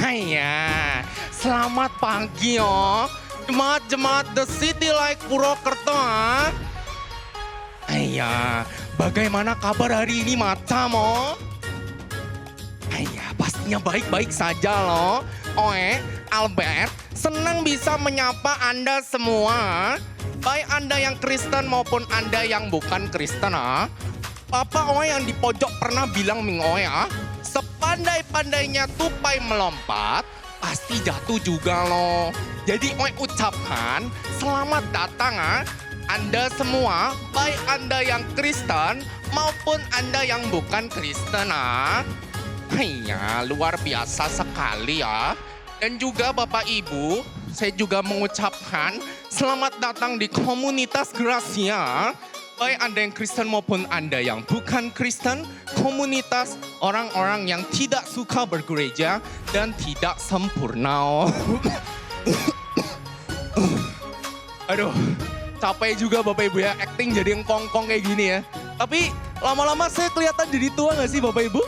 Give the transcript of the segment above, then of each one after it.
Haiya, selamat pagi ya. Jemaat-jemaat The City Light Purwokerto. Haiya, bagaimana kabar hari ini macam oh? Haiya, pastinya baik-baik saja loh. Oe, Albert, senang bisa menyapa Anda semua. Baik Anda yang Kristen maupun Anda yang bukan Kristen Papa Oe yang di pojok pernah bilang Ming Oe sepandai-pandainya tupai melompat, pasti jatuh juga loh. Jadi Oe ucapkan selamat datang Anda semua, baik Anda yang Kristen maupun Anda yang bukan Kristen Iya, luar biasa sekali ya. Dan juga Bapak Ibu, saya juga mengucapkan selamat datang di komunitas Gracia. Baik Anda yang Kristen maupun Anda yang bukan Kristen, komunitas orang-orang yang tidak suka bergereja dan tidak sempurna. Aduh, capek juga Bapak Ibu ya, acting jadi yang kongkong kayak gini ya. Tapi lama-lama saya kelihatan jadi tua gak sih Bapak Ibu?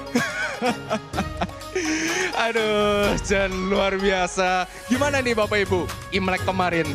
Aduh, Jan luar biasa. Gimana nih Bapak Ibu, Imlek kemarin?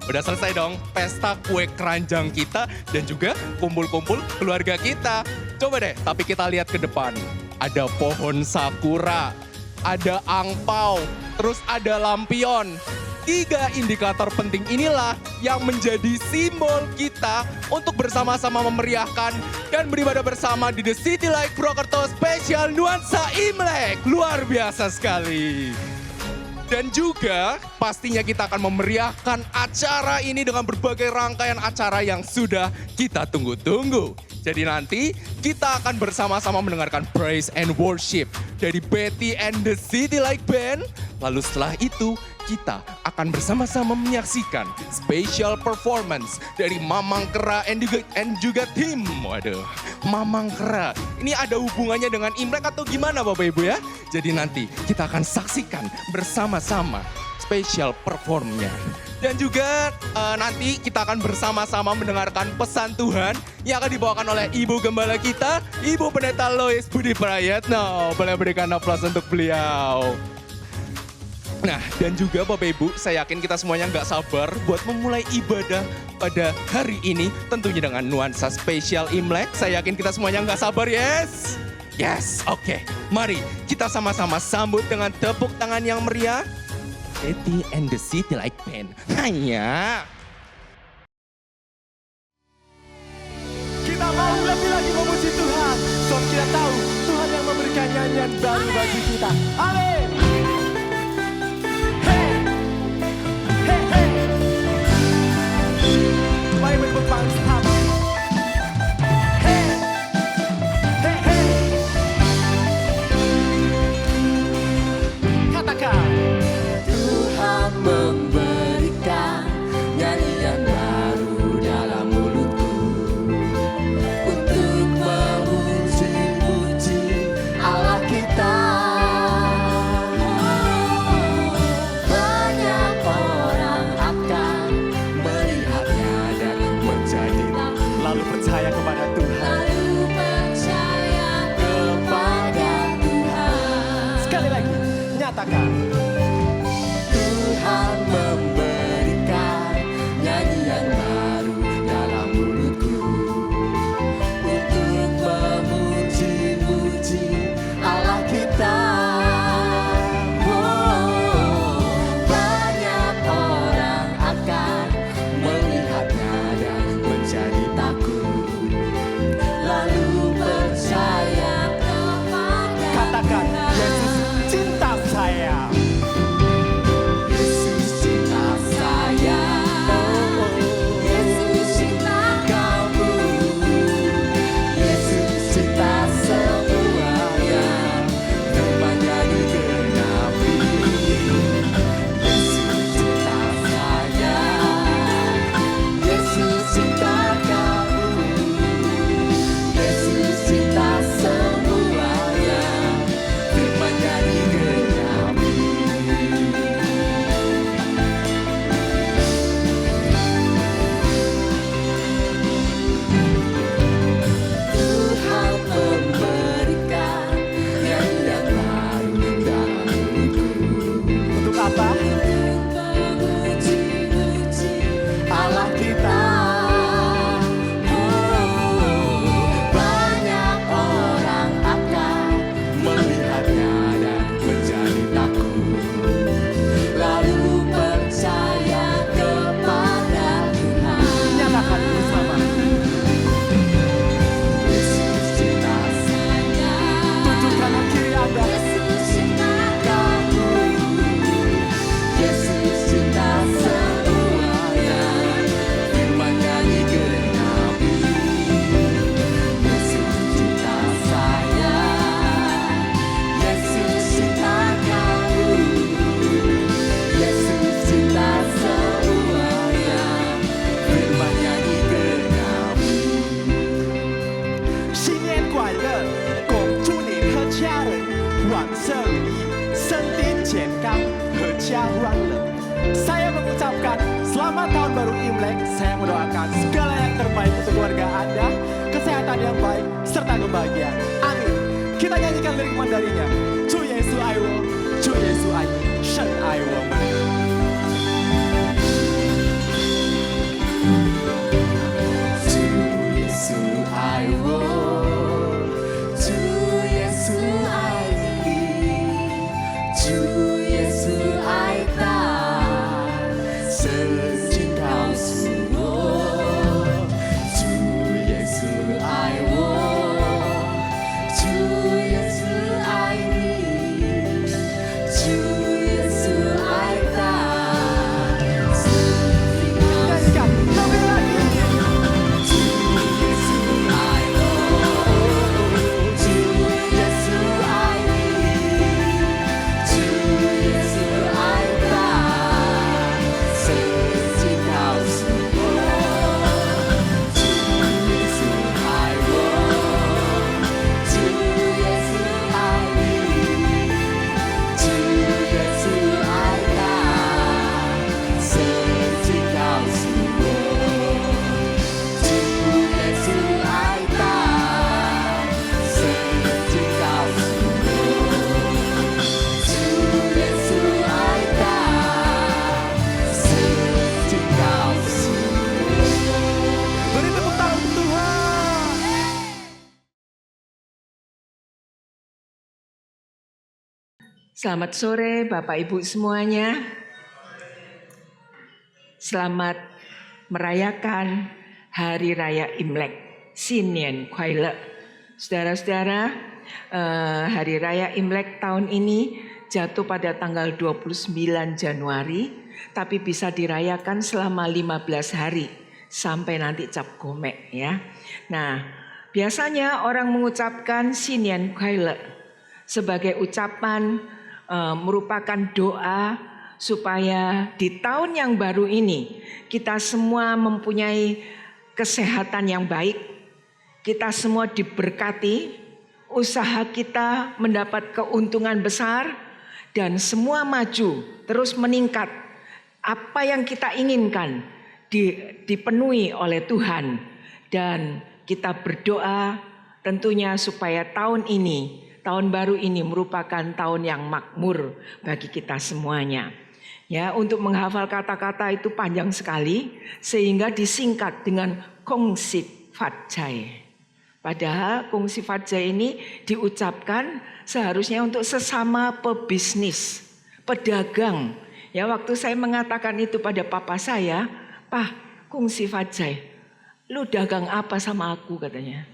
Udah selesai dong pesta kue keranjang kita dan juga kumpul-kumpul keluarga kita. Coba deh, tapi kita lihat ke depan. Ada pohon sakura, ada angpau, terus ada lampion. 3 indikator penting inilah yang menjadi simbol kita untuk bersama-sama memeriahkan dan beribadah bersama di The City Light Purwokerto Spesial Nuansa Imlek. Luar biasa sekali. Dan juga pastinya kita akan memeriahkan acara ini dengan berbagai rangkaian acara yang sudah kita tunggu-tunggu. Jadi nanti kita akan bersama-sama mendengarkan praise and worship dari Betty and the City Light Band. Lalu setelah itu kita akan bersama-sama menyaksikan special performance dari Mamang Kera and juga tim. Waduh, Mamang Kera. Ini ada hubungannya dengan Imlek atau gimana Bapak Ibu ya? Jadi nanti kita akan saksikan bersama-sama special performnya. Dan juga nanti kita akan bersama-sama mendengarkan pesan Tuhan yang akan dibawakan oleh Ibu Gembala kita, Ibu Pendeta Lois Budi Prayetno. Boleh berikan aplaus untuk beliau. Nah, dan juga Bapak Ibu, saya yakin kita semuanya nggak sabar buat memulai ibadah pada hari ini. Tentunya dengan nuansa spesial Imlek. Saya yakin kita semuanya nggak sabar, yes? Yes, oke. Mari kita sama-sama sambut dengan tepuk tangan yang meriah. Betty and the City Light Band. Hanya. Kita mau lebih lagi memuji Tuhan. Sebab kita tahu Tuhan yang memberikan nyanyian baru bagi kita. Amin. Hey. Hey, hey. Mari berpanggung sama. Hey. Hey, hey. Katakan. Tuhan memberikan nyanyian baru dalam mulutku untuk memuji-muji Allah kita. Banyak orang akan melihatnya dan menjadi lalu percaya kepada Tuhan. Sekali lagi, nyatakan. Tuhan memberikan nyanyian baru dalam mulutku untuk memuji-muji Allah kita. Banyak orang akan melihatnya dan menjadi takut, lalu percaya kepada. Katakan, Yesus cinta saya. Huangle. Saya mengucapkan selamat tahun baru Imlek. Saya mendoakan segala yang terbaik untuk keluarga Anda, kesehatan yang baik, serta kebahagiaan. Amin. Kita nyanyikan lirik Mandarinya. Chu Yesu Aiwo, Chu Yesu Ai, Shen Aiwo. Chu Yesu Aiwo, Chu Yesu Ai Li, Chu Yesu Ai Ta, Sejin Kau Suwo, Chu Yesu Aiwo, Chu Yesu Ai Li, Chu Yesu Ai Ta, Sejin Kau Suwo, Chu Yesu Aiwo, Chu Yesu Ai Li, Chu Yesu Ai Ta, Sejin Kau Suwo, Chu Yesu Aiwo, Chu Yesu Ai Li, Chu Yesu Ai Ta, Sejin Kau Suwo, Chu Yesu Ai Ta, Sejin Kau Suwo, Chu Yesu Ai Ta, Sejin Kau Suwo. Beri tepuk tangan untuk Tuhan. Selamat sore Bapak Ibu semuanya. Selamat merayakan Hari Raya Imlek, Xinian Kuai Le. Saudara-saudara, Hari Raya Imlek tahun ini jatuh pada tanggal 29 Januari, tapi bisa dirayakan selama 15 hari sampai nanti Cap Gome ya. Nah, biasanya orang mengucapkan Xinian Kuai Le sebagai ucapan merupakan doa supaya di tahun yang baru ini kita semua mempunyai kesehatan yang baik, kita semua diberkati, usaha kita mendapat keuntungan besar dan semua maju terus meningkat. Apa yang kita inginkan dipenuhi oleh Tuhan, dan kita berdoa tentunya supaya tahun ini, tahun baru ini merupakan tahun yang makmur bagi kita semuanya. Ya, untuk menghafal kata-kata itu panjang sekali sehingga disingkat dengan Kongsi Fatjai. Padahal Kongsi Fatjai ini diucapkan seharusnya untuk sesama pebisnis, pedagang. Ya, waktu saya mengatakan itu pada papa saya, "Pak, Kongsi Fatjai, lu dagang apa sama aku?" katanya.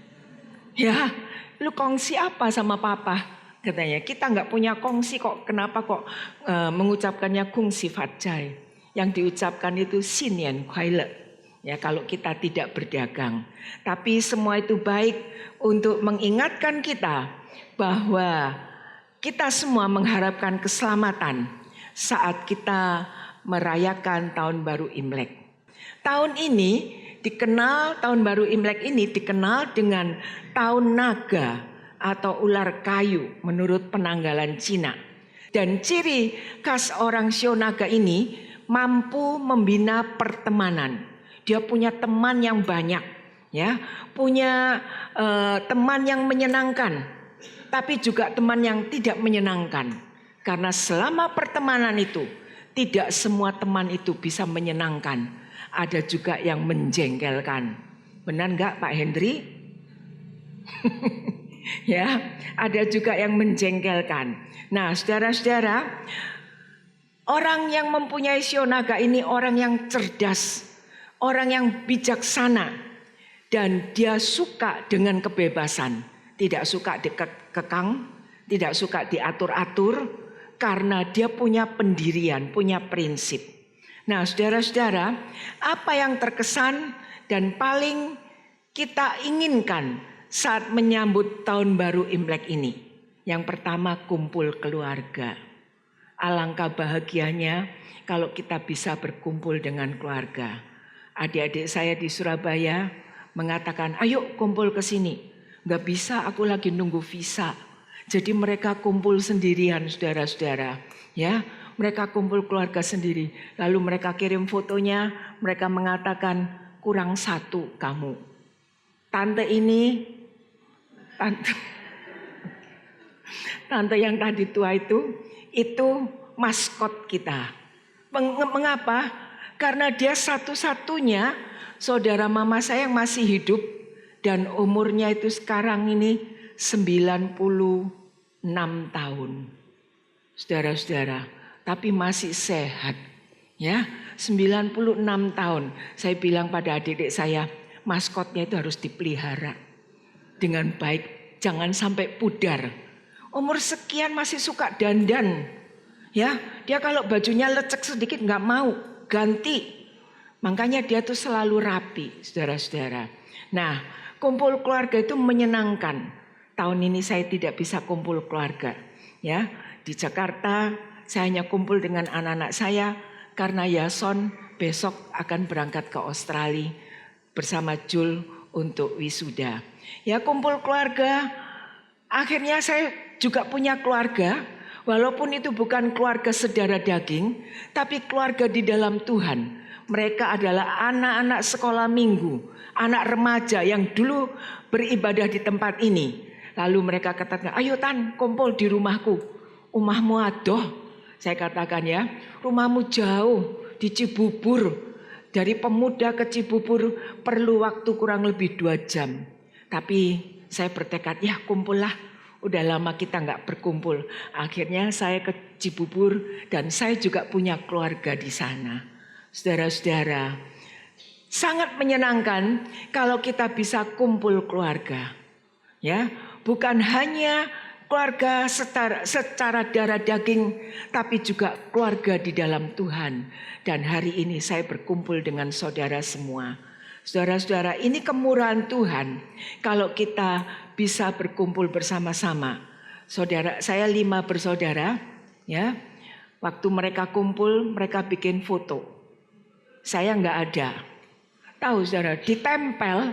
"Ya, lu kongsi apa sama papa?" katanya. "Kita nggak punya kongsi kok, kenapa kok mengucapkannya kongsi fatjai?" Yang diucapkan itu Xinian Kuai Le. Ya, kalau kita tidak berdagang. Tapi semua itu baik untuk mengingatkan kita bahwa kita semua mengharapkan keselamatan saat kita merayakan tahun baru Imlek. Tahun ini dikenal, tahun baru Imlek ini dikenal dengan tahun naga atau ular kayu menurut penanggalan Cina. Dan ciri khas orang Shio naga ini mampu membina pertemanan. Dia punya teman yang banyak, ya, punya teman yang menyenangkan, tapi juga teman yang tidak menyenangkan. Karena selama pertemanan itu tidak semua teman itu bisa menyenangkan. Ada juga yang menjengkelkan. Benar enggak Pak Hendri? Ya, ada juga yang menjengkelkan. Nah, saudara-saudara, orang yang mempunyai Shio naga ini orang yang cerdas, orang yang bijaksana, dan dia suka dengan kebebasan. Tidak suka dikekang, tidak suka diatur-atur, karena dia punya pendirian, punya prinsip. Nah, saudara-saudara, apa yang terkesan dan paling kita inginkan saat menyambut tahun baru Imlek ini? Yang pertama, kumpul keluarga. Alangkah bahagianya kalau kita bisa berkumpul dengan keluarga. Adik-adik saya di Surabaya mengatakan, "Ayo kumpul ke sini." Gak bisa, aku lagi nunggu visa. Jadi mereka kumpul sendirian, saudara-saudara. Ya, mereka kumpul keluarga sendiri. Lalu mereka kirim fotonya, mereka mengatakan kurang satu kamu. Tante ini, tante yang tadi tua itu maskot kita. Mengapa? Karena dia satu-satunya saudara mama saya yang masih hidup dan umurnya itu sekarang ini 96 tahun. Saudara-saudara, tapi masih sehat. Ya, 96 tahun. Saya bilang pada adik-adik saya, maskotnya itu harus dipelihara dengan baik, jangan sampai pudar. Umur sekian masih suka dandan. Ya, dia kalau bajunya lecek sedikit nggak mau, ganti. Makanya dia tuh selalu rapi, saudara-saudara. Nah, kumpul keluarga itu menyenangkan. Tahun ini saya tidak bisa kumpul keluarga. Ya, di Jakarta saya hanya kumpul dengan anak-anak saya karena Yason besok akan berangkat ke Australia bersama Jul untuk wisuda. Ya, kumpul keluarga. Akhirnya saya juga punya keluarga, walaupun itu bukan keluarga saudara daging, tapi keluarga di dalam Tuhan. Mereka adalah anak-anak sekolah minggu, anak remaja yang dulu beribadah di tempat ini. Lalu mereka katakan, ayo Tan, kumpul di rumahku. Rumahmu adoh, saya katakan ya, rumahmu jauh di Cibubur. Dari Pemuda ke Cibubur perlu waktu kurang lebih 2 jam. Tapi saya bertekad, ya kumpullah. Udah lama kita nggak berkumpul. Akhirnya saya ke Cibubur dan saya juga punya keluarga di sana. Saudara-saudara, sangat menyenangkan kalau kita bisa kumpul keluarga. Ya, bukan hanya keluarga secara darah daging, tapi juga keluarga di dalam Tuhan. Dan hari ini saya berkumpul dengan saudara semua. Saudara-saudara, ini kemurahan Tuhan kalau kita bisa berkumpul bersama-sama. Saudara, saya 5 bersaudara, ya. Waktu mereka kumpul, mereka bikin foto. Saya nggak ada. Tahu saudara, ditempel.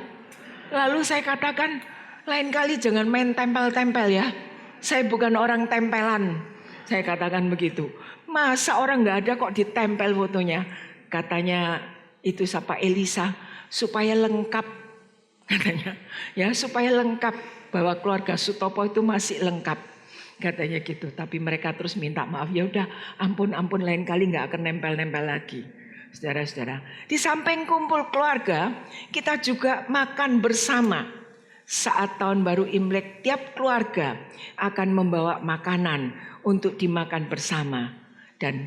Lalu saya katakan, lain kali jangan main tempel-tempel ya. Saya bukan orang tempelan. Saya katakan begitu. Masa orang nggak ada kok ditempel fotonya. Katanya itu siapa, Elisa, supaya lengkap. Katanya, ya supaya lengkap. Bahwa keluarga Sutopo itu masih lengkap. Katanya gitu. Tapi mereka terus minta maaf. Ya udah, ampun lain kali nggak akan nempel-nempel lagi. Saudara-saudara, di samping kumpul keluarga, kita juga makan bersama. Saat tahun baru Imlek, tiap keluarga akan membawa makanan untuk dimakan bersama. Dan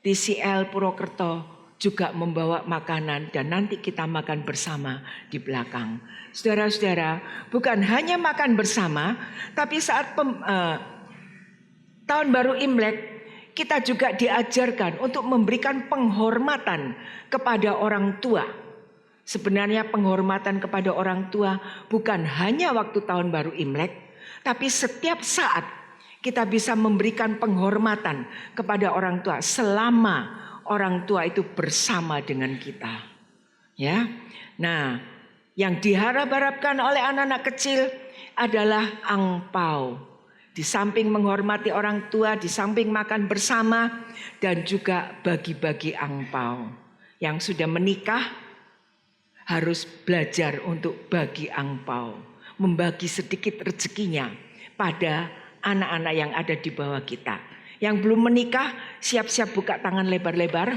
TCL Purwokerto juga membawa makanan dan nanti kita makan bersama di belakang. Saudara-saudara, bukan hanya makan bersama, tapi saat tahun baru Imlek, kita juga diajarkan untuk memberikan penghormatan kepada orang tua. Sebenarnya penghormatan kepada orang tua bukan hanya waktu tahun baru Imlek, tapi setiap saat kita bisa memberikan penghormatan kepada orang tua selama orang tua itu bersama dengan kita. Ya. Nah, yang diharap-harapkan oleh anak-anak kecil adalah angpau. Di samping menghormati orang tua, di samping makan bersama, dan juga bagi-bagi angpau. Yang sudah menikah harus belajar untuk bagi angpau. Membagi sedikit rezekinya pada anak-anak yang ada di bawah kita. Yang belum menikah, siap-siap buka tangan lebar-lebar.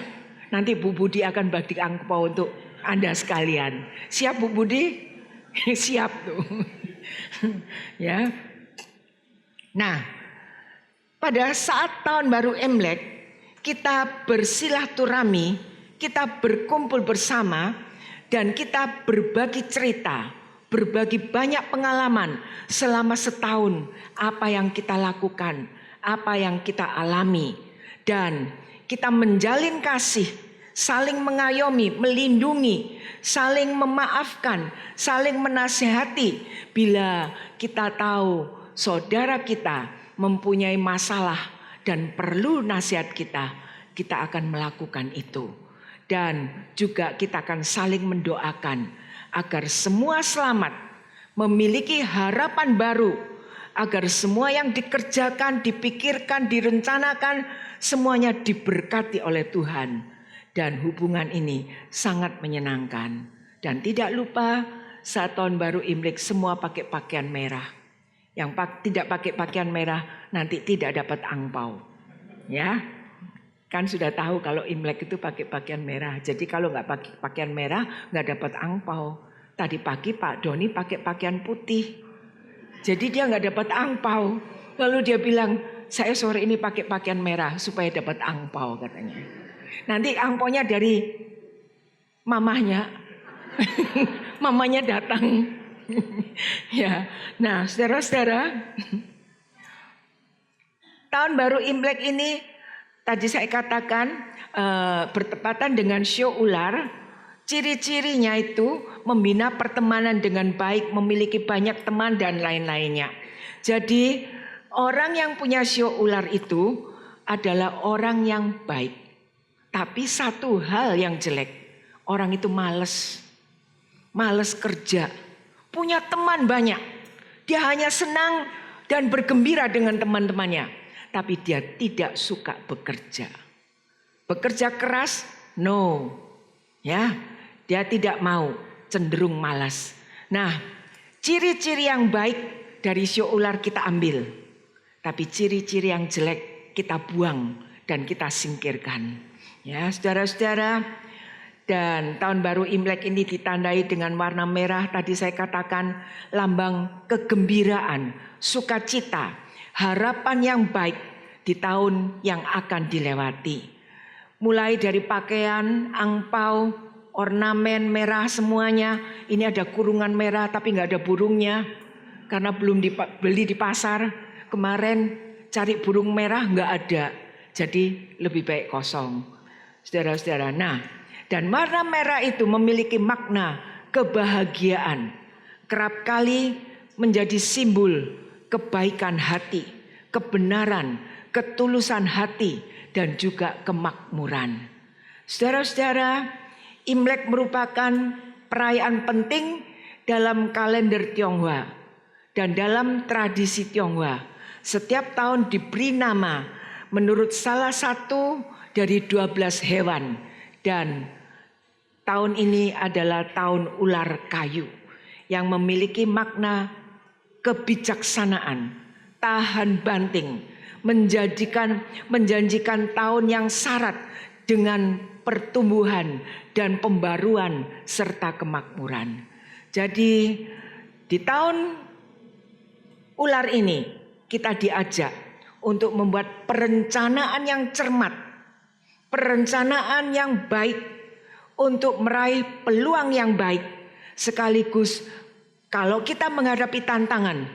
Nanti Bu Budi akan bagi angpau untuk Anda sekalian. Siap Bu Budi? Siap tuh. Ya. Nah, pada saat tahun baru Imlek, kita bersilaturahmi, kita berkumpul bersama, dan kita berbagi cerita, berbagi banyak pengalaman selama setahun, apa yang kita lakukan, apa yang kita alami, dan kita menjalin kasih, saling mengayomi, melindungi, saling memaafkan, saling menasihati bila kita tahu saudara kita mempunyai masalah dan perlu nasihat kita, kita akan melakukan itu. Dan juga kita akan saling mendoakan agar semua selamat, memiliki harapan baru, agar semua yang dikerjakan, dipikirkan, direncanakan, semuanya diberkati oleh Tuhan. Dan hubungan ini sangat menyenangkan. Dan tidak lupa saat tahun baru Imlek semua pakai pakaian merah. Yang tidak pakai pakaian merah nanti tidak dapat angpau. Ya, kan sudah tahu kalau Imlek itu pakai pakaian merah. Jadi kalau nggak pakai pakaian merah nggak dapat angpau. Tadi pagi Pak Doni pakai pakaian putih. Jadi dia nggak dapat angpau. Lalu dia bilang, saya sore ini pakai pakaian merah supaya dapat angpau katanya. Nanti angpaunya dari mamahnya. Mamanya datang. Ya, nah saudara-saudara, tahun baru Imlek ini tadi saya katakan bertepatan dengan show ular. Ciri-cirinya itu membina pertemanan dengan baik, memiliki banyak teman dan lain-lainnya. Jadi orang yang punya show ular itu adalah orang yang baik. Tapi satu hal yang jelek, orang itu malas kerja. Punya teman banyak. Dia hanya senang dan bergembira dengan teman-temannya. Tapi dia tidak suka bekerja. Bekerja keras, no. Ya, dia tidak mau, cenderung malas. Nah, ciri-ciri yang baik dari show ular kita ambil. Tapi ciri-ciri yang jelek kita buang dan kita singkirkan. Ya, saudara-saudara, dan tahun baru Imlek ini ditandai dengan warna merah. Tadi saya katakan lambang kegembiraan, sukacita, harapan yang baik di tahun yang akan dilewati. Mulai dari pakaian, angpau, ornamen merah semuanya. Ini ada kurungan merah tapi nggak ada burungnya. Karena belum dibeli di pasar. Kemarin cari burung merah nggak ada. Jadi lebih baik kosong. Saudara-saudara, nah, dan warna merah itu memiliki makna kebahagiaan. Kerap kali menjadi simbol kebaikan hati, kebenaran, ketulusan hati, dan juga kemakmuran. Saudara-saudara, Imlek merupakan perayaan penting dalam kalender Tionghoa. Dan dalam tradisi Tionghoa, setiap tahun diberi nama menurut salah satu dari 12 hewan. Dan tahun ini adalah tahun ular kayu yang memiliki makna kebijaksanaan, tahan banting, menjanjikan tahun yang syarat dengan pertumbuhan dan pembaruan serta kemakmuran. Jadi di tahun ular ini kita diajak untuk membuat perencanaan yang cermat, perencanaan yang baik untuk meraih peluang yang baik. Sekaligus kalau kita menghadapi tantangan,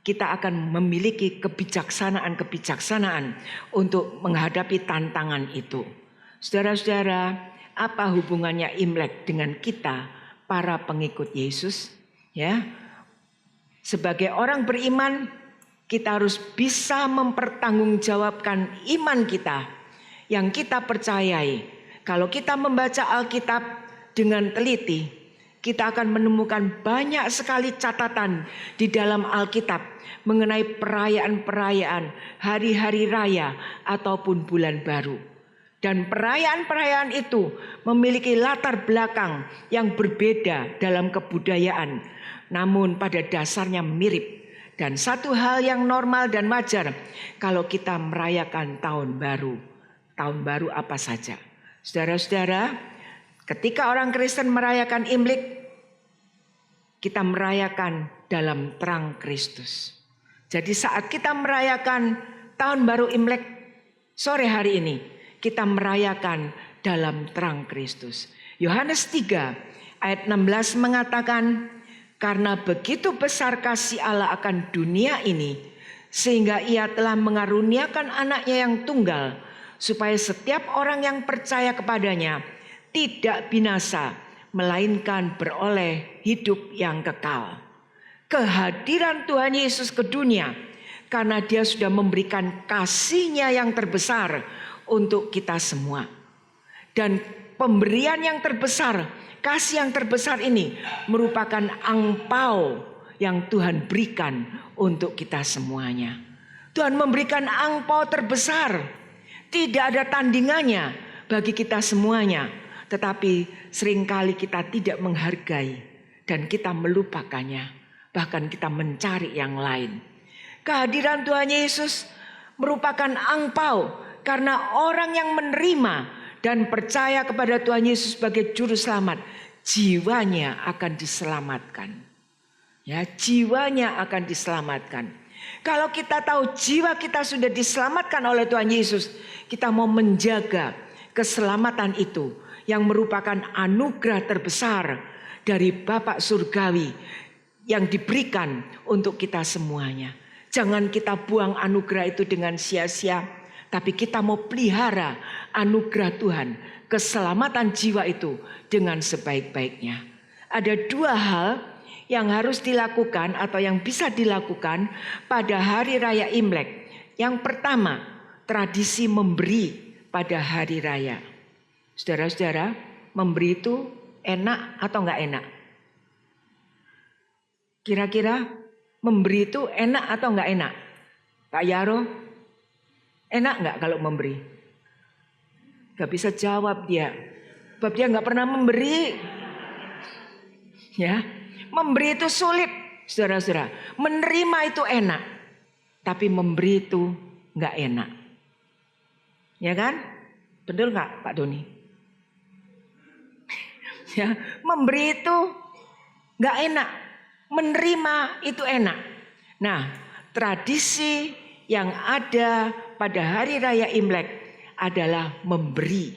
kita akan memiliki kebijaksanaan untuk menghadapi tantangan itu. Saudara-saudara, apa hubungannya Imlek dengan kita para pengikut Yesus? Ya, sebagai orang beriman, kita harus bisa mempertanggungjawabkan iman kita yang kita percayai. Kalau kita membaca Alkitab dengan teliti, kita akan menemukan banyak sekali catatan di dalam Alkitab mengenai perayaan-perayaan, hari-hari raya ataupun bulan baru. Dan perayaan-perayaan itu memiliki latar belakang yang berbeda dalam kebudayaan, namun pada dasarnya mirip. Dan satu hal yang normal dan wajar kalau kita merayakan tahun baru. Tahun baru apa saja? Saudara-saudara, ketika orang Kristen merayakan Imlek, kita merayakan dalam terang Kristus. Jadi saat kita merayakan tahun baru Imlek sore hari ini, kita merayakan dalam terang Kristus. Yohanes 3 ayat 16 mengatakan, karena begitu besar kasih Allah akan dunia ini, sehingga ia telah mengaruniakan anaknya yang tunggal, supaya setiap orang yang percaya kepadanya tidak binasa, melainkan beroleh hidup yang kekal. Kehadiran Tuhan Yesus ke dunia, karena dia sudah memberikan kasih-Nya yang terbesar untuk kita semua. Dan pemberian yang terbesar, kasih yang terbesar ini merupakan angpau yang Tuhan berikan untuk kita semuanya. Tuhan memberikan angpau terbesar. Tidak ada tandingannya bagi kita semuanya. Tetapi seringkali kita tidak menghargai dan kita melupakannya. Bahkan kita mencari yang lain. Kehadiran Tuhan Yesus merupakan angpau karena orang yang menerima dan percaya kepada Tuhan Yesus sebagai juru selamat, jiwanya akan diselamatkan. Ya, jiwanya akan diselamatkan. Kalau kita tahu jiwa kita sudah diselamatkan oleh Tuhan Yesus, kita mau menjaga keselamatan itu yang merupakan anugerah terbesar dari Bapa Surgawi yang diberikan untuk kita semuanya. Jangan kita buang anugerah itu dengan sia-sia, tapi kita mau pelihara anugerah Tuhan, keselamatan jiwa itu dengan sebaik-baiknya. Ada dua hal yang harus dilakukan atau yang bisa dilakukan pada hari raya Imlek. Yang pertama, tradisi memberi pada hari raya. Saudara-saudara, memberi itu enak atau enggak enak? Kira-kira memberi itu enak atau enggak enak? Pak Yaro, enak enggak kalau memberi? Gak bisa jawab dia. Sebab dia enggak pernah memberi. Ya, memberi itu sulit, saudara-saudara. Menerima itu enak, tapi memberi itu enggak enak. Ya kan? Betul enggak Pak Doni? Ya, memberi itu enggak enak. Menerima itu enak. Nah, tradisi yang ada pada hari raya Imlek adalah memberi,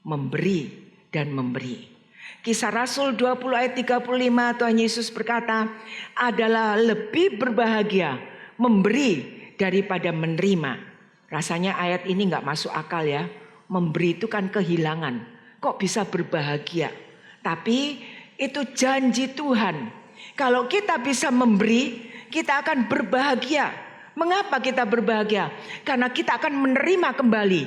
memberi, dan memberi. Kisah Rasul 20 ayat 35 Tuhan Yesus berkata, adalah lebih berbahagia memberi daripada menerima. Rasanya ayat ini gak masuk akal ya. Memberi itu kan kehilangan. Kok bisa berbahagia? Tapi itu janji Tuhan. Kalau kita bisa memberi, kita akan berbahagia. Mengapa kita berbahagia? Karena kita akan menerima kembali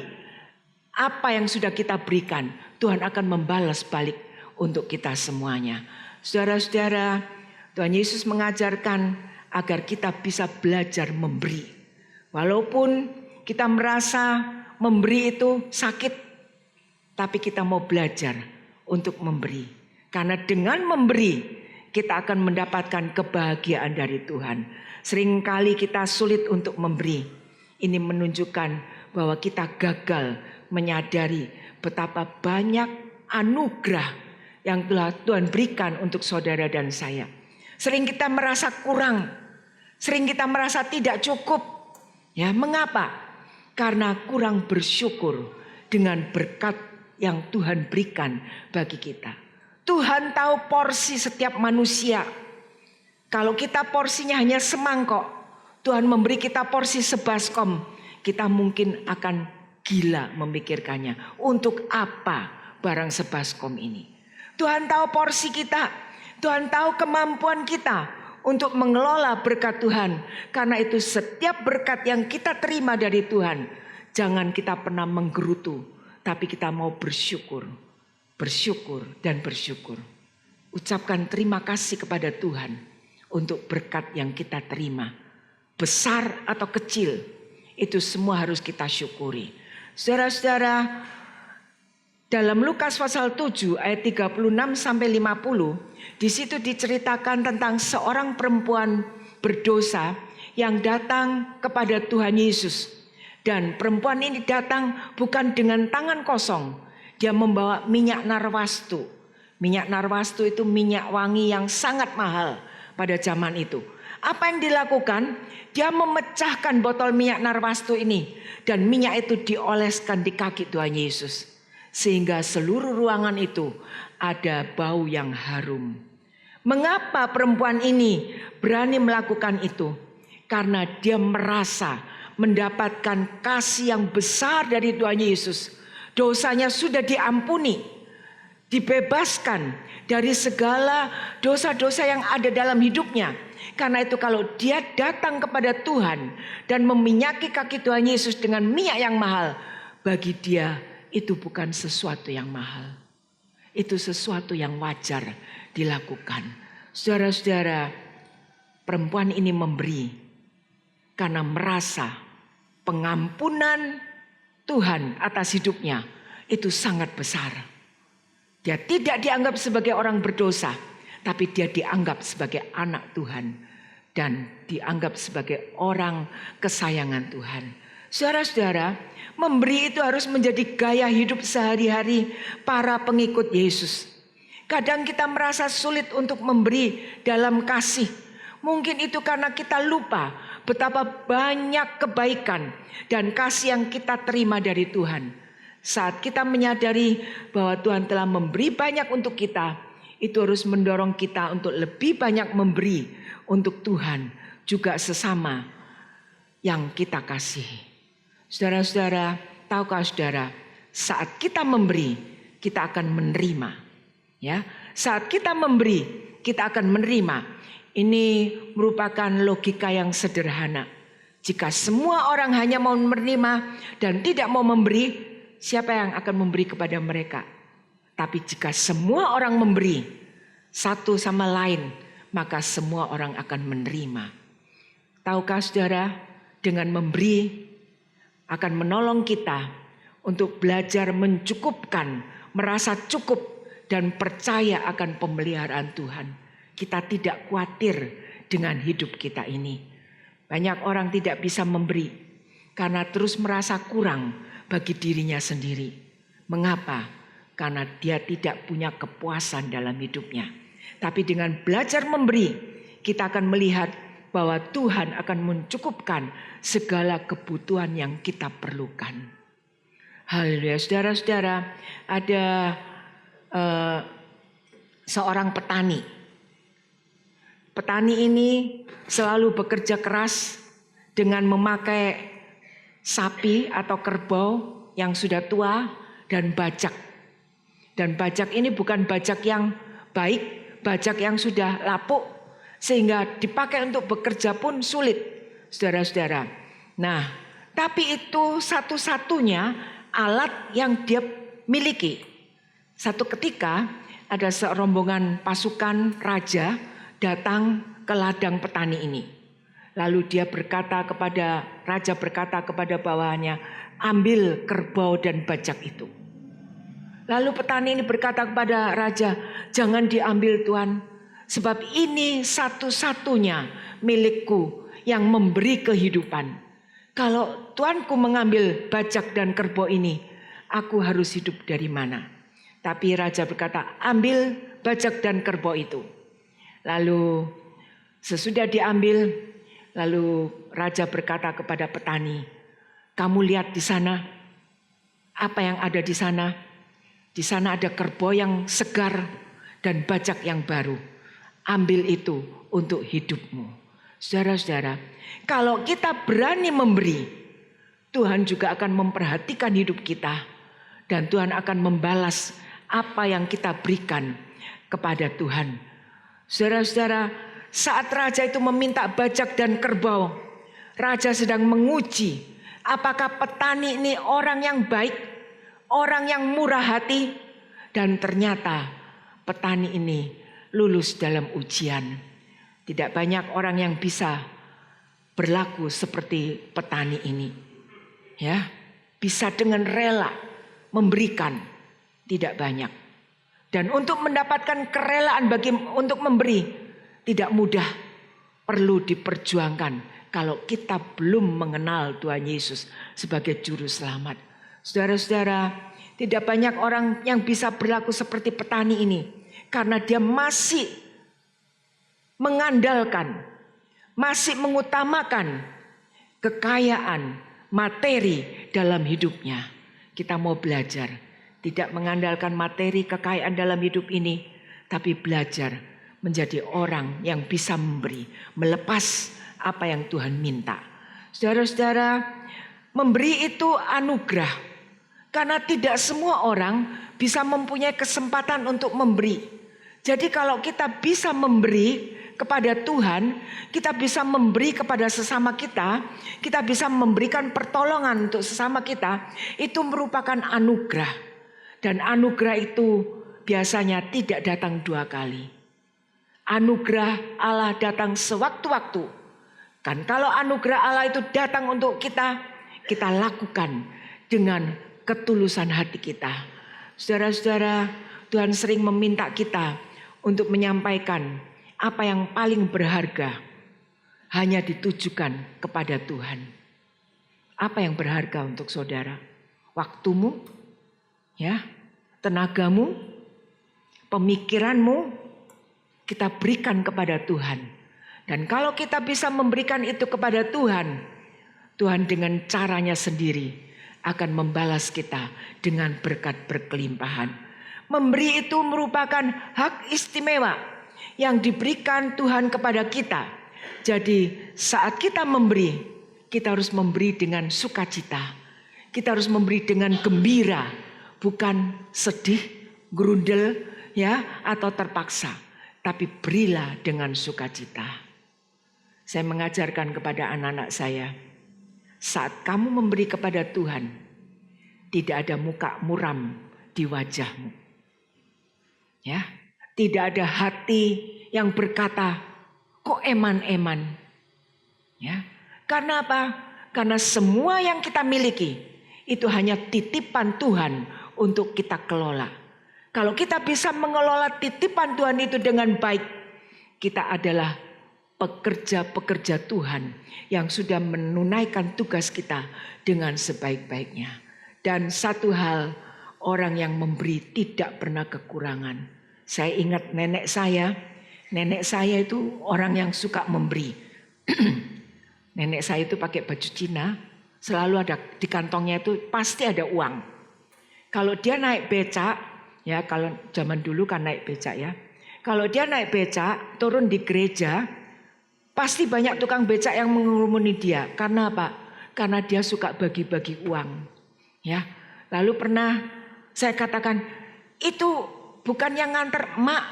apa yang sudah kita berikan. Tuhan akan membalas balik untuk kita semuanya. Saudara-saudara, Tuhan Yesus mengajarkan agar kita bisa belajar memberi. Walaupun kita merasa memberi itu sakit, tapi kita mau belajar untuk memberi. Karena dengan memberi, kita akan mendapatkan kebahagiaan dari Tuhan. Seringkali kita sulit untuk memberi. Ini menunjukkan bahwa kita gagal menyadari betapa banyak anugerah yang telah Tuhan berikan untuk saudara dan saya. Sering kita merasa kurang, sering kita merasa tidak cukup. Ya, mengapa? Karena kurang bersyukur dengan berkat yang Tuhan berikan bagi kita. Tuhan tahu porsi setiap manusia. Kalau kita porsinya hanya semangkok, Tuhan memberi kita porsi sebaskom, kita mungkin akan gila memikirkannya. Untuk apa barang sebaskom ini? Tuhan tahu porsi kita. Tuhan tahu kemampuan kita untuk mengelola berkat Tuhan. Karena itu setiap berkat yang kita terima dari Tuhan, jangan kita pernah menggerutu, tapi kita mau bersyukur. Bersyukur dan bersyukur. Ucapkan terima kasih kepada Tuhan untuk berkat yang kita terima. Besar atau kecil, itu semua harus kita syukuri. Saudara-saudara, dalam Lukas pasal 7 ayat 36 sampai 50, di situ diceritakan tentang seorang perempuan berdosa yang datang kepada Tuhan Yesus. Dan perempuan ini datang bukan dengan tangan kosong. Dia membawa minyak narwastu. Minyak narwastu itu minyak wangi yang sangat mahal pada zaman itu. Apa yang dilakukan? Dia memecahkan botol minyak narwastu ini. Dan minyak itu dioleskan di kaki Tuhan Yesus. Sehingga seluruh ruangan itu ada bau yang harum. Mengapa perempuan ini berani melakukan itu? Karena dia merasa mendapatkan kasih yang besar dari Tuhan Yesus. Dosanya sudah diampuni, dibebaskan dari segala dosa-dosa yang ada dalam hidupnya. Karena itu kalau dia datang kepada Tuhan dan meminyaki kaki Tuhan Yesus dengan minyak yang mahal, bagi dia itu bukan sesuatu yang mahal. Itu sesuatu yang wajar dilakukan. Saudara-saudara, perempuan ini memberi karena merasa pengampunan Tuhan atas hidupnya itu sangat besar. Dia tidak dianggap sebagai orang berdosa, tapi dia dianggap sebagai anak Tuhan dan dianggap sebagai orang kesayangan Tuhan. Saudara-saudara, memberi itu harus menjadi gaya hidup sehari-hari para pengikut Yesus. Kadang kita merasa sulit untuk memberi dalam kasih. Mungkin itu karena kita lupa betapa banyak kebaikan dan kasih yang kita terima dari Tuhan. Saat kita menyadari bahwa Tuhan telah memberi banyak untuk kita, itu harus mendorong kita untuk lebih banyak memberi untuk Tuhan juga sesama yang kita kasihi. Saudara-saudara, tahukah saudara, saat kita memberi, kita akan menerima. Ya, saat kita memberi, kita akan menerima. Ini merupakan logika yang sederhana. Jika semua orang hanya mau menerima dan tidak mau memberi, siapa yang akan memberi kepada mereka? Tapi jika semua orang memberi satu sama lain, maka semua orang akan menerima. Tahukah saudara, dengan memberi akan menolong kita untuk belajar mencukupkan, merasa cukup dan percaya akan pemeliharaan Tuhan. Kita tidak khawatir dengan hidup kita ini. Banyak orang tidak bisa memberi karena terus merasa kurang bagi dirinya sendiri. Mengapa? Karena dia tidak punya kepuasan dalam hidupnya. Tapi dengan belajar memberi, kita akan melihat bahwa Tuhan akan mencukupkan segala kebutuhan yang kita perlukan. Haleluya, saudara-saudara, ada seorang petani. Petani ini selalu bekerja keras dengan memakai sapi atau kerbau yang sudah tua dan bajak. Dan bajak ini bukan bajak yang baik, bajak yang sudah lapuk sehingga dipakai untuk bekerja pun sulit, saudara-saudara. Nah, tapi itu satu-satunya alat yang dia miliki. Satu ketika ada serombongan pasukan raja datang ke ladang petani ini. Lalu raja berkata kepada bawahannya, ambil kerbau dan bajak itu. Lalu petani ini berkata kepada raja, jangan diambil Tuan, sebab ini satu-satunya milikku yang memberi kehidupan. Kalau tuanku mengambil bajak dan kerbau ini, aku harus hidup dari mana? Tapi raja berkata, ambil bajak dan kerbau itu. Lalu sesudah diambil, lalu raja berkata kepada petani, kamu lihat di sana, apa yang ada di sana? Di sana ada kerbau yang segar dan bajak yang baru. Ambil itu untuk hidupmu. Saudara-saudara, kalau kita berani memberi, Tuhan juga akan memperhatikan hidup kita. Dan Tuhan akan membalas apa yang kita berikan kepada Tuhan. Saudara-saudara, saat raja itu meminta bajak dan kerbau, raja sedang menguji apakah petani ini orang yang baik, orang yang murah hati. Dan ternyata petani ini lulus dalam ujian. Tidak banyak orang yang bisa berlaku seperti petani ini. Ya, bisa dengan rela memberikan, tidak banyak. Dan untuk mendapatkan kerelaan untuk memberi tidak mudah, perlu diperjuangkan kalau kita belum mengenal Tuhan Yesus sebagai juru selamat. Saudara-saudara, tidak banyak orang yang bisa berlaku seperti petani ini karena dia masih mengandalkan, masih mengutamakan kekayaan materi dalam hidupnya. Kita mau belajar tidak mengandalkan materi kekayaan dalam hidup ini, tapi belajar menjadi orang yang bisa memberi, melepas apa yang Tuhan minta. Saudara-saudara, memberi itu anugerah, karena tidak semua orang bisa mempunyai kesempatan untuk memberi. Jadi kalau kita bisa memberi kepada Tuhan, kita bisa memberi kepada sesama kita bisa memberikan pertolongan untuk sesama kita, itu merupakan anugerah. Dan anugerah itu biasanya tidak datang dua kali. Anugerah Allah datang sewaktu-waktu. Kan kalau anugerah Allah itu datang untuk kita, kita lakukan dengan ketulusan hati kita. Saudara-saudara, Tuhan sering meminta kita untuk menyampaikan apa yang paling berharga hanya ditujukan kepada Tuhan. Apa yang berharga untuk saudara? Waktumu, ya, tenagamu, pemikiranmu, kita berikan kepada Tuhan. Dan kalau kita bisa memberikan itu kepada Tuhan, Tuhan dengan caranya sendiri akan membalas kita dengan berkat berkelimpahan. Memberi itu merupakan hak istimewa yang diberikan Tuhan kepada kita. Jadi saat kita memberi, kita harus memberi dengan sukacita. Kita harus memberi dengan gembira, bukan sedih, gerundel, ya, atau terpaksa. Tapi berilah dengan sukacita. Saya mengajarkan kepada anak-anak saya, saat kamu memberi kepada Tuhan, tidak ada muka muram di wajahmu. Ya, tidak ada hati yang berkata, kok eman-eman. Ya, karena apa? Karena semua yang kita miliki itu hanya titipan Tuhan untuk kita kelola. Kalau kita bisa mengelola titipan Tuhan itu dengan baik, kita adalah pekerja-pekerja Tuhan yang sudah menunaikan tugas kita dengan sebaik-baiknya. Dan satu hal, orang yang memberi tidak pernah kekurangan. Saya ingat nenek saya itu orang yang suka memberi. Nenek saya itu pakai baju Cina, selalu ada di kantongnya itu pasti ada uang. Kalau dia naik becak, ya kalau zaman dulu kan naik becak ya. Kalau dia naik becak, turun di gereja, pasti banyak tukang becak yang mengurumuni dia. Karena apa? Karena dia suka bagi-bagi uang. Ya. Lalu pernah saya katakan, itu bukan yang nganter emak,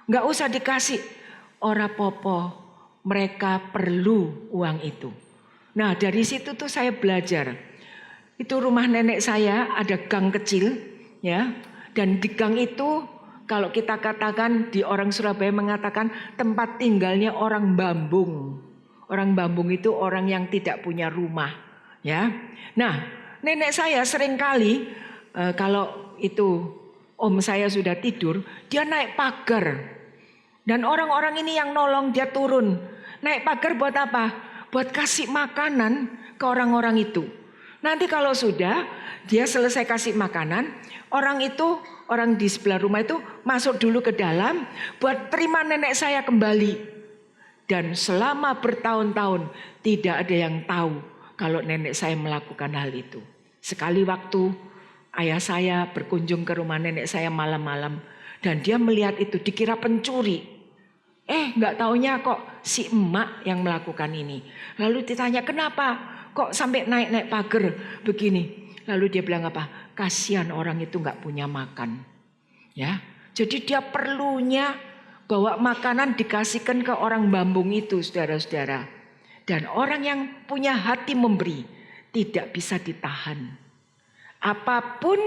nggak usah dikasih. Ora popo, mereka perlu uang itu. Nah dari situ tuh saya belajar. Itu rumah nenek saya ada gang kecil, ya. Dan di gang itu kalau kita katakan di orang Surabaya mengatakan tempat tinggalnya orang Bambung. Orang Bambung itu orang yang tidak punya rumah, ya. Nah, nenek saya seringkali kalau itu om saya sudah tidur, dia naik pagar. Dan orang-orang ini yang nolong dia turun. Naik pagar buat apa? Buat kasih makanan ke orang-orang itu. Nanti kalau sudah dia selesai kasih makanan, orang di sebelah rumah itu masuk dulu ke dalam buat terima nenek saya kembali. Dan selama bertahun-tahun tidak ada yang tahu kalau nenek saya melakukan hal itu. Sekali waktu ayah saya berkunjung ke rumah nenek saya malam-malam dan dia melihat itu, dikira pencuri. Nggak taunya kok si emak yang melakukan ini. Lalu ditanya kenapa kok sampai naik-naik pagar begini. Lalu dia bilang apa? Kasihan orang itu nggak punya makan. Ya, jadi dia perlunya bawa makanan dikasihkan ke orang Bambung itu, saudara-saudara. Dan orang yang punya hati memberi tidak bisa ditahan. Apapun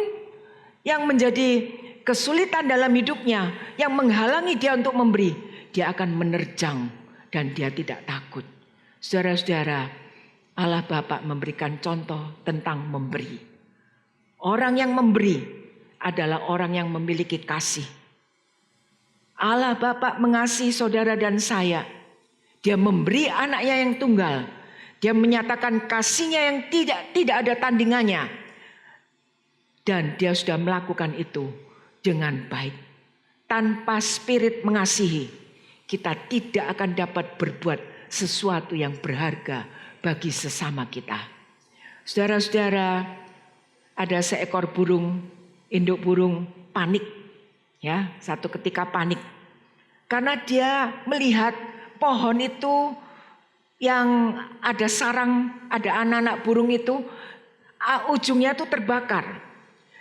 yang menjadi kesulitan dalam hidupnya, yang menghalangi dia untuk memberi, dia akan menerjang dan dia tidak takut. Saudara-saudara, Allah Bapa memberikan contoh tentang memberi. Orang yang memberi adalah orang yang memiliki kasih. Allah Bapa mengasihi saudara dan saya. Dia memberi anaknya yang tunggal. Dia menyatakan kasihnya yang tidak ada tandingannya. Dan dia sudah melakukan itu dengan baik. Tanpa spirit mengasihi, kita tidak akan dapat berbuat sesuatu yang berharga bagi sesama kita. Saudara-saudara, ada seekor burung, induk burung panik. Ya, satu ketika panik. Karena dia melihat pohon itu yang ada sarang, ada anak-anak burung itu, ujungnya itu terbakar.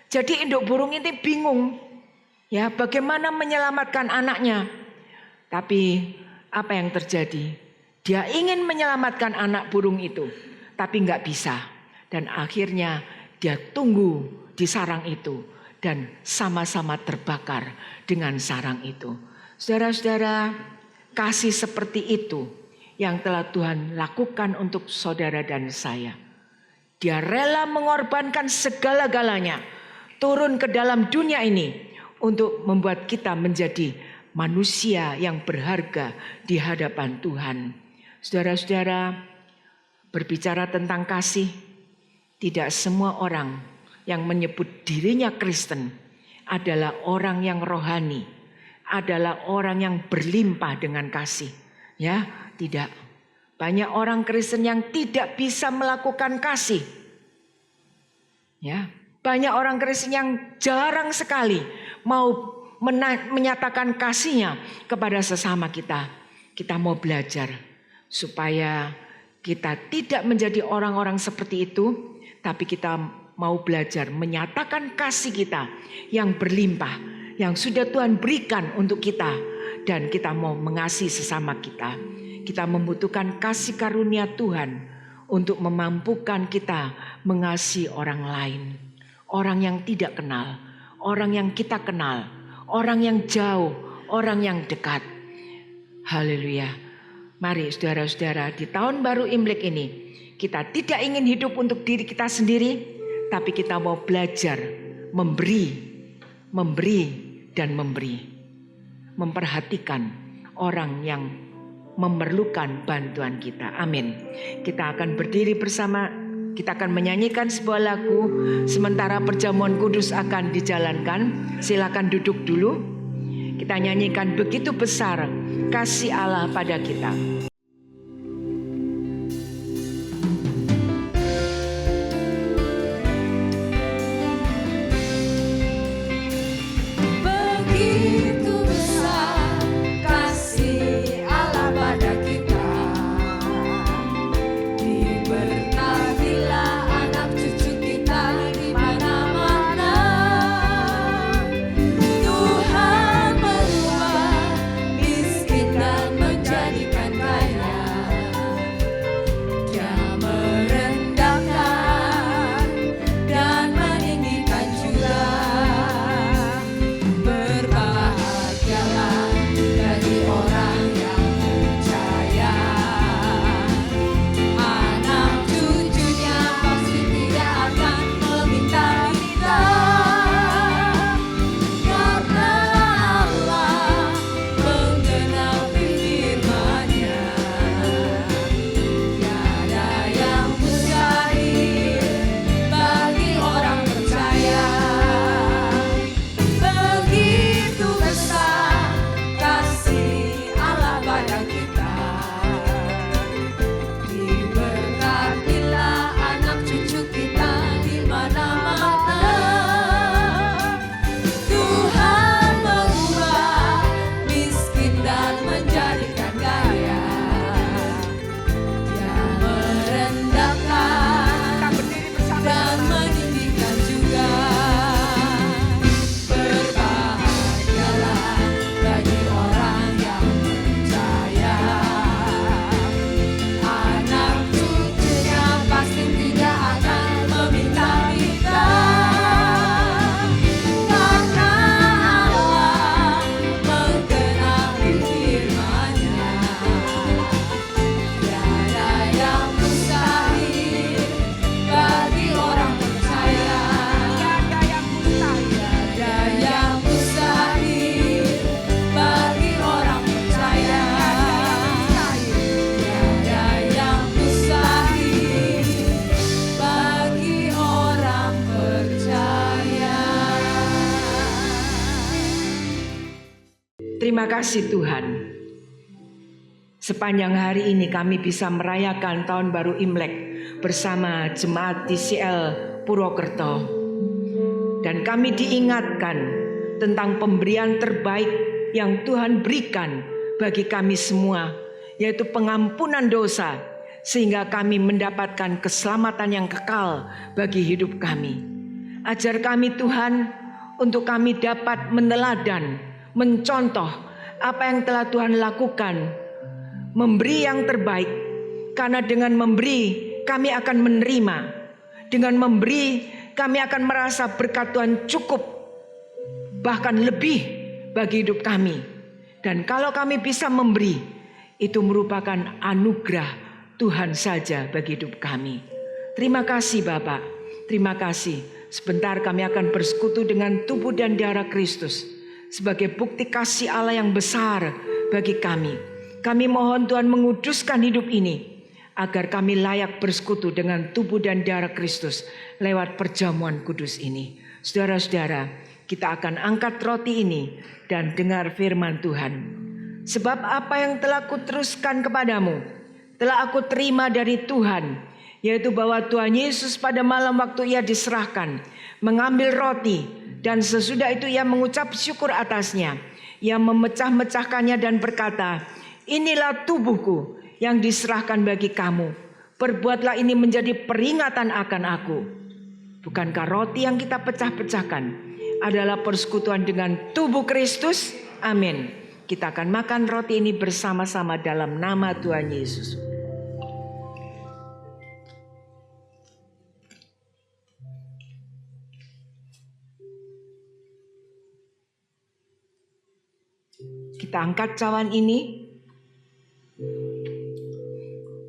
Jadi induk burung ini bingung. Ya, bagaimana menyelamatkan anaknya. Tapi apa yang terjadi? Dia ingin menyelamatkan anak burung itu, tapi nggak bisa. Dan akhirnya dia tunggu di sarang itu dan sama-sama terbakar dengan sarang itu. Saudara-saudara, kasih seperti itu yang telah Tuhan lakukan untuk saudara dan saya. Dia rela mengorbankan segala-galanya, turun ke dalam dunia ini untuk membuat kita menjadi manusia yang berharga di hadapan Tuhan. Saudara-saudara, berbicara tentang kasih, tidak semua orang yang menyebut dirinya Kristen adalah orang yang rohani, adalah orang yang berlimpah dengan kasih. Ya, tidak. Banyak orang Kristen yang tidak bisa melakukan kasih. Ya, banyak orang Kristen yang jarang sekali mau menyatakan kasihnya kepada sesama kita. Kita mau belajar supaya kita tidak menjadi orang-orang seperti itu, tapi kita mau belajar menyatakan kasih kita yang berlimpah, yang sudah Tuhan berikan untuk kita, dan kita mau mengasihi sesama kita. Kita membutuhkan kasih karunia Tuhan untuk memampukan kita mengasihi orang lain. Orang yang tidak kenal, orang yang kita kenal, orang yang jauh, orang yang dekat. Haleluya. Mari saudara-saudara, di tahun baru Imlek ini kita tidak ingin hidup untuk diri kita sendiri, tapi kita mau belajar memberi dan memberi. Memperhatikan orang yang memerlukan bantuan kita. Amin. Kita akan berdiri bersama, kita akan menyanyikan sebuah lagu sementara perjamuan kudus akan dijalankan. Silakan duduk dulu. Kita nyanyikan begitu besar kasih Allah pada kita. Terima kasih Tuhan. Sepanjang hari ini kami bisa merayakan tahun baru Imlek bersama jemaat TCL Purwokerto. Dan kami diingatkan tentang pemberian terbaik yang Tuhan berikan bagi kami semua, yaitu pengampunan dosa, sehingga kami mendapatkan keselamatan yang kekal bagi hidup kami. Ajar kami Tuhan untuk kami dapat meneladan, mencontoh apa yang telah Tuhan lakukan, memberi yang terbaik, karena dengan memberi kami akan menerima, dengan memberi kami akan merasa berkat Tuhan cukup, bahkan lebih bagi hidup kami. Dan kalau kami bisa memberi, itu merupakan anugerah Tuhan saja bagi hidup kami. Terima kasih Bapak, terima kasih. Sebentar kami akan bersekutu dengan tubuh dan darah Kristus sebagai bukti kasih Allah yang besar bagi kami. Kami mohon Tuhan menguduskan hidup ini agar kami layak bersekutu dengan tubuh dan darah Kristus lewat perjamuan kudus ini. Saudara-saudara, kita akan angkat roti ini dan dengar firman Tuhan. Sebab apa yang telah kuteruskan kepadamu, telah aku terima dari Tuhan, yaitu bahwa Tuhan Yesus pada malam waktu ia diserahkan, mengambil roti, dan sesudah itu ia mengucap syukur atasnya. Ia memecah-mecahkannya dan berkata, inilah tubuhku yang diserahkan bagi kamu. Perbuatlah ini menjadi peringatan akan aku. Bukankah roti yang kita pecah-pecahkan adalah persekutuan dengan tubuh Kristus? Amin. Kita akan makan roti ini bersama-sama dalam nama Tuhan Yesus. Kita angkat cawan ini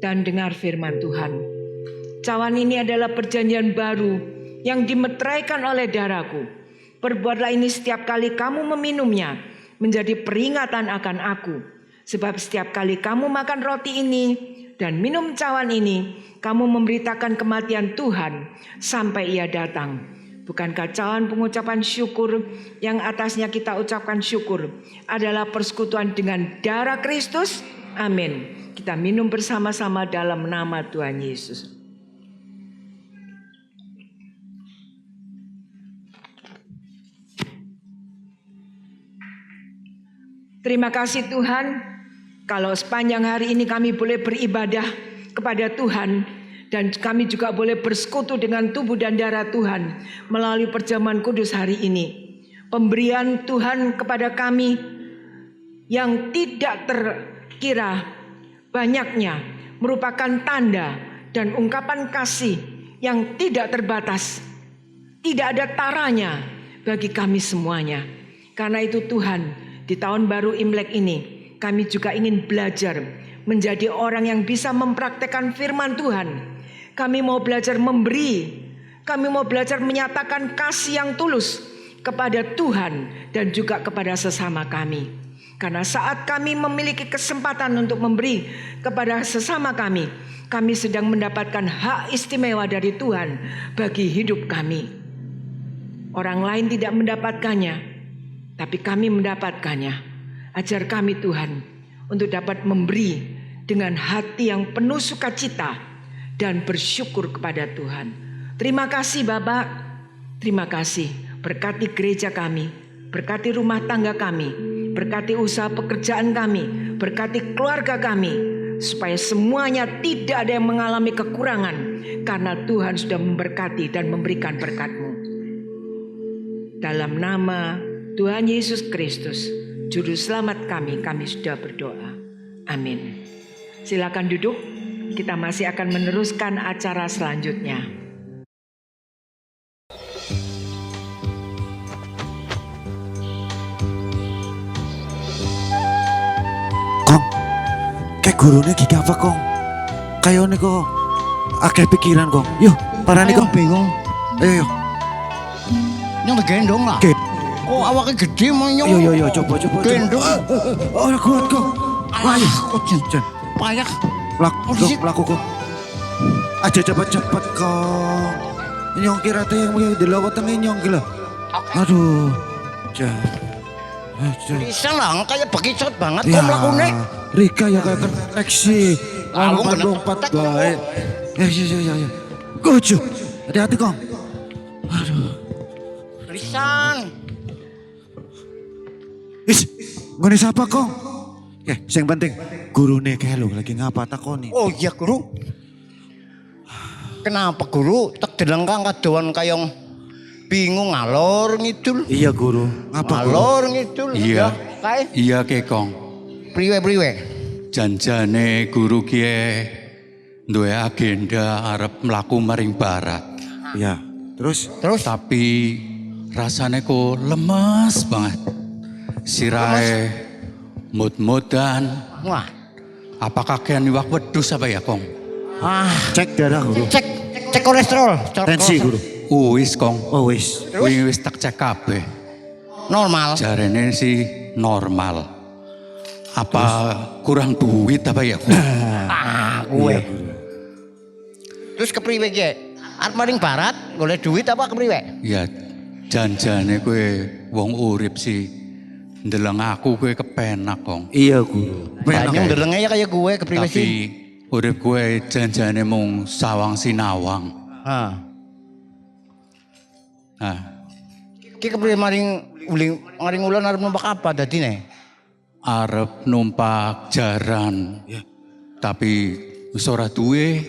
dan dengar firman Tuhan. Cawan ini adalah perjanjian baru yang dimeteraikan oleh darahku. Perbuatlah ini setiap kali kamu meminumnya menjadi peringatan akan aku. Sebab setiap kali kamu makan roti ini dan minum cawan ini, kamu memberitakan kematian Tuhan sampai ia datang. Bukankah cawan pengucapan syukur yang atasnya kita ucapkan syukur adalah persekutuan dengan darah Kristus? Amin. Kita minum bersama-sama dalam nama Tuhan Yesus. Terima kasih Tuhan, kalau sepanjang hari ini kami boleh beribadah kepada Tuhan dan kami juga boleh bersekutu dengan tubuh dan darah Tuhan melalui perjamuan kudus hari ini. Pemberian Tuhan kepada kami yang tidak terkira banyaknya merupakan tanda dan ungkapan kasih yang tidak terbatas. Tidak ada taranya bagi kami semuanya. Karena itu Tuhan, di tahun baru Imlek ini kami juga ingin belajar menjadi orang yang bisa mempraktekkan firman Tuhan. Kami mau belajar memberi. Kami mau belajar menyatakan kasih yang tulus kepada Tuhan dan juga kepada sesama kami. Karena saat kami memiliki kesempatan untuk memberi kepada sesama kami, kami sedang mendapatkan hak istimewa dari Tuhan bagi hidup kami. Orang lain tidak mendapatkannya, tapi kami mendapatkannya. Ajar kami Tuhan untuk dapat memberi dengan hati yang penuh sukacita dan bersyukur kepada Tuhan. Terima kasih Bapak, terima kasih. Berkati gereja kami, berkati rumah tangga kami, berkati usaha pekerjaan kami, berkati keluarga kami, supaya semuanya tidak ada yang mengalami kekurangan, karena Tuhan sudah memberkati dan memberikan berkat-Mu. Dalam nama Tuhan Yesus Kristus, Juru Selamat kami sudah berdoa. Amin. Silakan duduk, kita masih akan meneruskan acara selanjutnya. Kong, kayak gurunya gigi apa Kong? Kayak ini kok, akeh pikiran Kong. Yuk, parani Kong. Bingung. Ayo, yuk. Yang gendong lah. Oh awaknya gede mau nyong. Yo, coba. Gendong. Oh, kuat Kong. Ayo, Jen. Payah. Laku Kong. Aja cepet-cepet Kong. Nyong kira tuh yang mau dilawat nyong gila. Aduh, Jen. Bisa lah, kayak bekicot banget kok melakukannya. Rika ya kayak koneksi. Lompat baik. Ya. Gojo. Hati-hati Kong. Aduh. Lisan. Ngene siapa Kong? Yang penting gurune kayak lo lagi ngapa takoni. Oh iya guru. Kenapa guru tak delengkang kadoan kayong bingung ngalor ngidul. Iya guru. Ngapa ngalor ngidul. Iya. Kae. Iya Kekong. Priwe. Janjane guru kie duwe agenda arep mlaku maring barat. Iya. Terus Tapi rasane kok lemes banget. Sirahe Mut-mutan. Wah. Apakah kian iwak wedhus apa ya, Kong? Ah, Cek darah guru. cek kolesterol. Tensi guru. Wis, Kong. Oh wis. Wis tak cek kabeh. Normal. Jarene sih normal. Apa kurang duit apa ya, Kong? Gue. Terus kepriwe ki? Arep maring barat, golek duit apa kepriwe? Ya janjane kowe wong urip sih. Ndeleng aku kowe kepenak, Kong. Iya guru. Banyak ndelenge ya kayak gue kepriwe Tapi sih? urip kowe janjane mung sawang sinawang. Hah. Nah, Ki kepriwe maring ulun arep numpak apa dadine? arep numpak jaran. Tapi wis ora duwe.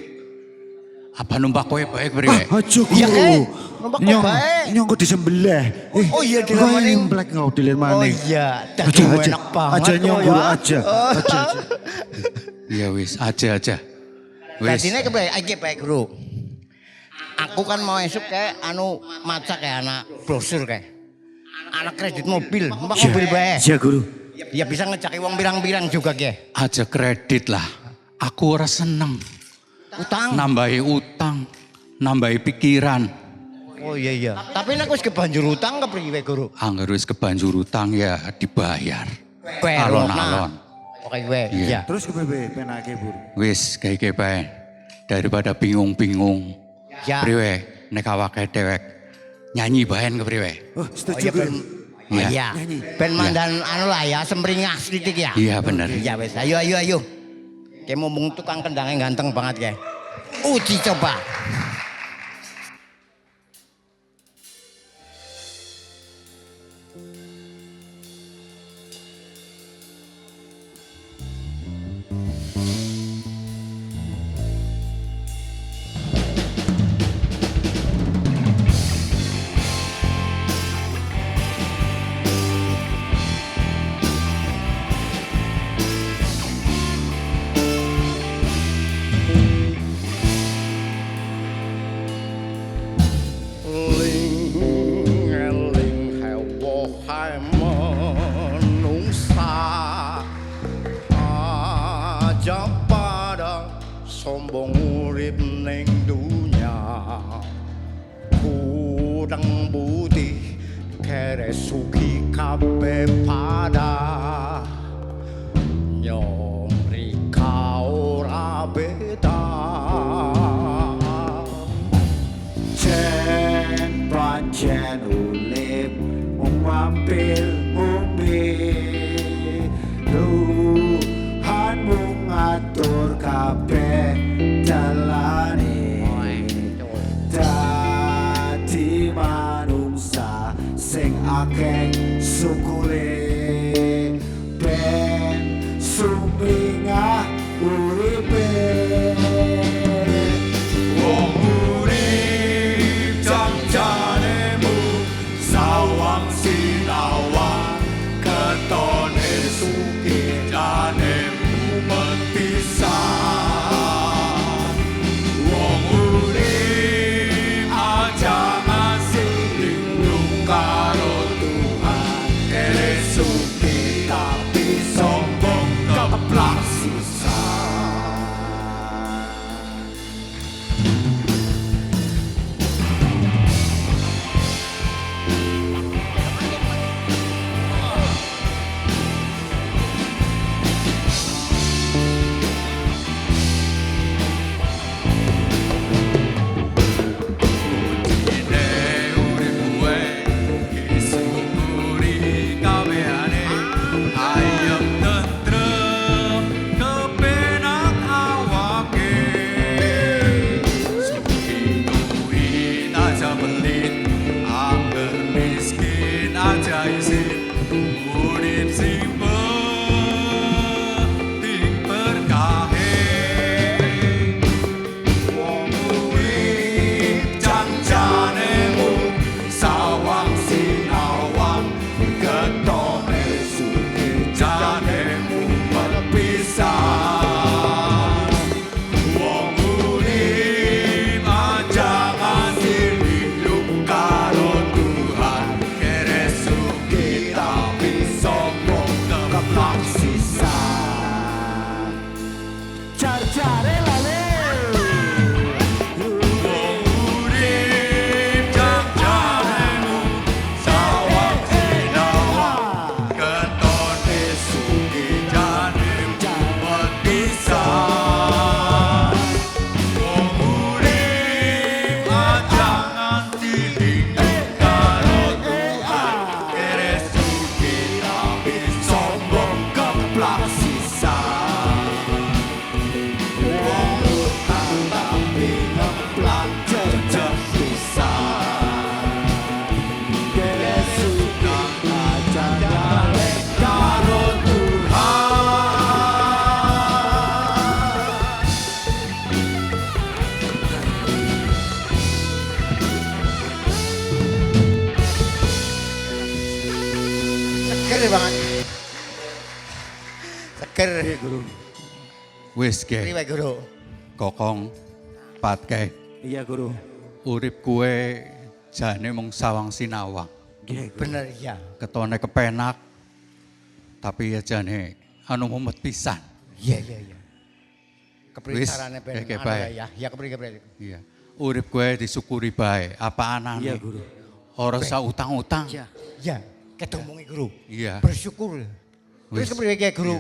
Apa numpak kowe bae priwe? Aja guru. Iya, Kek. Numpak kok bae. Nyong kok disembelih. Oh iya, kok dilemaning. imlek ngau dilen Oh maning. iya, Aja daging aja. enak banget. Aja nyong kok guru ya. aja. Aja. Ya wis, aja. Wis. Dadine kepriwe? Iki bae, Guru. Aku kan mau esuk kayak anu maca kayak anak brosur kayak. Anak kredit mobil, numpak mobil bae. Iya guru. Ya bisa ngejaki uang pirang-pirang juga ge. Aja kredit lah. Aku ora seneng. Utang. Nambahi utang, nambahi pikiran. Oh iya. Tapi nek wis kebanjur utang kepriwe, Guru? Angger wis kebanjur utang ya dibayar. Bayar Alon-alon. Oke gue. Iya. Iya. Terus kepepe penake guru. Wis kayak bae. Daripada bingung-bingung. Ya. Priwe nek awake dewek nyanyi bae kepriwe? Oh Oh setuju iya guru. ben. Oh Iya. iya. Ben mandan anu lah ya semringah sedikit ya. Iya bener. Iya wes. Ayo. Kayak ngomong tukang kendangnya ganteng banget kayak. Uji coba. Eling hewo hai menungsa aja pada sombong urip ning dunya kurang budi kere suki kabeh pada nyomri kau ora beda. Jen pancen ulip mampir umbi Tuhan mengatur kabeh dalane dadi manungsa sing akeh sukure ben sumringah uripe wong urip janjanemu sawang sinawang ketone sugih janemu mentisan wong urip aja masih lindung karo Tuhan kere sugih tapi sombong keplak susah. banget. Seger. Guru. Wis ge, Priwe Guru? kokong pat ge. Iya guru. Urip kue jane mung sawang sinawang. Iya guru. Bener ya. Ketone kepenak. Tapi ya jane anu mumet pisan. Iya. Kepriwe Wis, carane ben kayak anu bae. ya. Ya kepriwe. Iya. Urip kue disyukuri bae. Apa anane? Iya guru. Ora usah utang-utang. Ya. Kedomongi Guru. Iya. Bersyukur. Wis Wis. kepriwe ki Guru?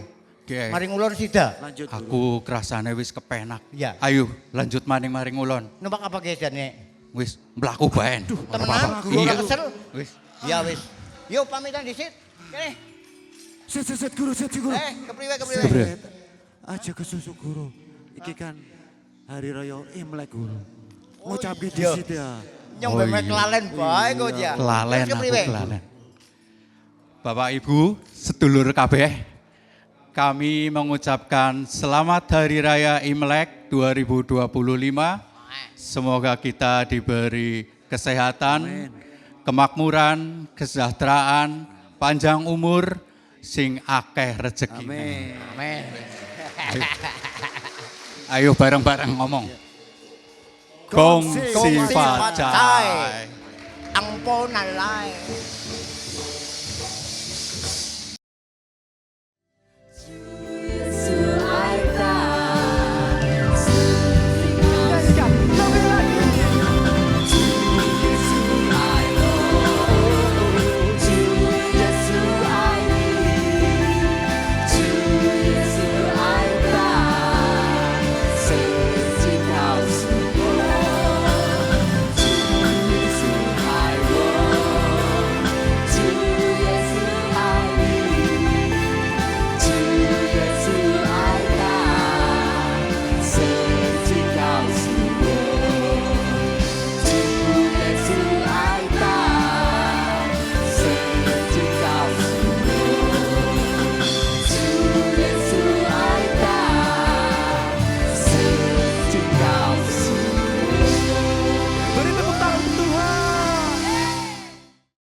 Ge, Maring ulun sida. Lanjut guru. aku kerasane wis kepenak. Iya. Ayo lanjut maring-maring ulon. Numpak apa ki jane? Wis mlaku bae. Ora Temenan apa-apa. Guru ora Iya. kesel. Wis. Ya wis. Yo pamitan disit. Kene. Set guru, set guru. Kepriwe. Kepriwe? Aja kesusuk guru. Iki kan hari raya Imlek guru. Ngucap iya. disit ya. Nyong bemek iya. kelalen bae kok ya. Kelalen Terus aku kepriwe? kelalen. Bapak Ibu, sedulur kabeh, kami mengucapkan selamat Hari Raya Imlek 2025. Semoga kita diberi kesehatan, kemakmuran, kesejahteraan, panjang umur, sing akeh rezeki. Amin. Amin. Ayo bareng-bareng ngomong. Gong si Gong si pacai. Angpo nalai.